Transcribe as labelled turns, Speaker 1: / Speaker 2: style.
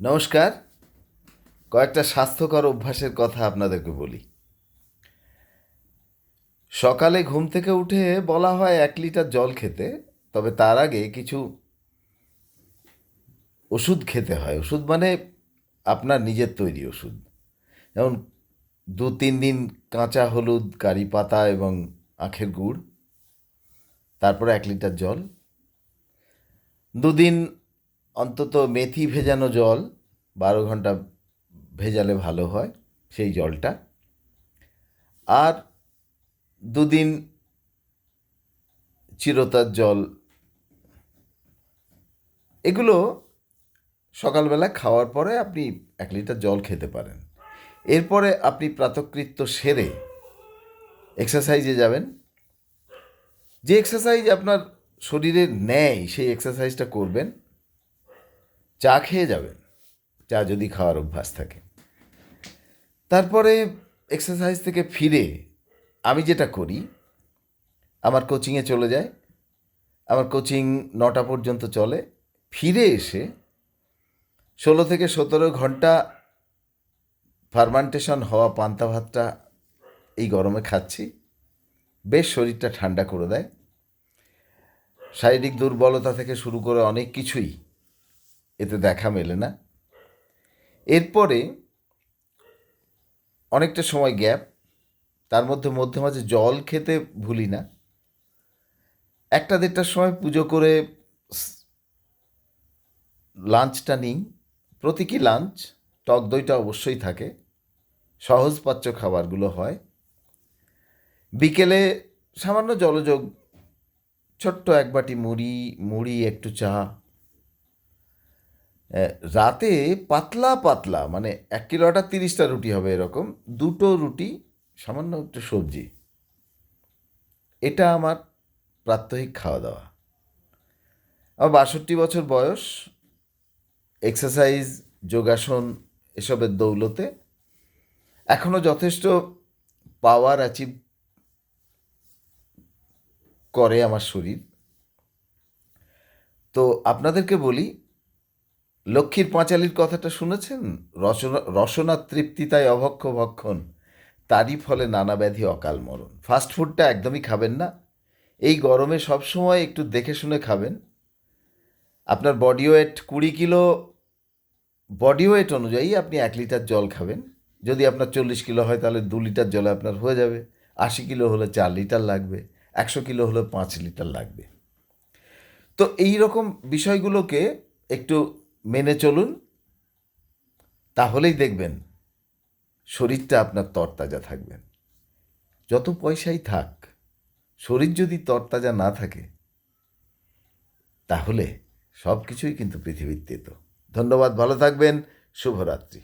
Speaker 1: নমস্কার। কয়েকটা স্বাস্থ্যকর অভ্যাসের কথা আপনাদেরকে বলি। সকালে ঘুম থেকে উঠে বলা হয় 1 লিটার জল খেতে, তবে তার আগে কিছু ওষুধ খেতে হয়। ওষুধ মানে আপনার নিজের তৈরি ওষুধ। যেমন 2-3 দিন কাঁচা হলুদ, কারি পাতা এবং আখের গুড়, তারপরে 1 লিটার জল। 2 দিন অন্তত মেথি ভেজানো জল, 12 ঘন্টা ভেজালে ভালো হয় সেই জলটা। আর 2 দিন চিরতার জল। এগুলো সকালবেলা খাওয়ার পরে আপনি 1 লিটার জল খেতে পারেন। এরপরে আপনি প্রাতকৃত্য সেরে এক্সারসাইজে যাবেন। যে এক্সারসাইজ আপনার শরীরে নেয় সেই এক্সারসাইজটা করবেন। চা খেয়ে যাবেন, চা যদি খাওয়ার অভ্যাস থাকে। তারপরে এক্সারসাইজ থেকে ফিরে আমি যেটা করি, আমার কোচিংয়ে চলে যাই। আমার কোচিং 9টা পর্যন্ত চলে। ফিরে এসে 16 থেকে 17 ঘন্টা ফার্মান্টেশন হওয়া পান্তা ভাতটা এই গরমে খাচ্ছি। বেশ শরীরটা ঠান্ডা করে দেয়। শারীরিক দুর্বলতা থেকে শুরু করে অনেক কিছুই এতে দেখা মেলে না। এরপরে অনেকটা সময় গ্যাপ, তার মধ্যে মধ্যে মাঝে জল খেতে ভুলি না। 1টা-1:30টার সময় পুজো করে লাঞ্চটা নিই। প্রতীকী লাঞ্চ, টক দইটা অবশ্যই থাকে, সহজপাচ্য খাবারগুলো হয়। বিকেলে সামান্য জলযোগ, ছোট্ট 1 বাটি মুড়ি একটু চা। রাতে পাতলা পাতলা, মানে 1 কিলো আটা 30টা রুটি হবে এরকম, 2টো রুটি, সামান্য একটু সবজি। এটা আমার প্রাত্যহিক খাওয়া দাওয়া। আমার 62 বছর বয়স। এক্সারসাইজ, যোগাসন এসবের দৌলতে এখনও যথেষ্ট পাওয়ার অ্যাচিভ করে আমার শরীর। তো আপনাদেরকে বলি, লক্ষ্মীর পাঁচালীর কথাটা শুনেছেন? রসনা তৃপ্তি তাই অভক্ষ ভক্ষণ, তারই ফলে নানা ব্যাধি অকাল মরণ। ফাস্ট ফুডটা একদমই খাবেন না। এই গরমে সবসময় একটু দেখে শুনে খাবেন। আপনার body weight 20 kilo, body weight অনুযায়ী আপনি 1 লিটার জল খাবেন। যদি আপনার 40 কিলো হয় তাহলে 2 লিটার জলে আপনার হয়ে যাবে। 80 কিলো হলে 4 লিটার লাগবে। 100 কিলো হলে 5 লিটার লাগবে। তো এই রকম বিষয়গুলোকে একটু মেনে চলুন, তাহলেই দেখবেন শরীরটা আপনার তরতাজা থাকবেন। যত পয়সাই থাক, শরীর যদি তরতাজা না থাকে তাহলে সব কিছুই কিন্তু পৃথিবীর তেতো। ধন্যবাদ, ভালো থাকবেন, শুভরাত্রি।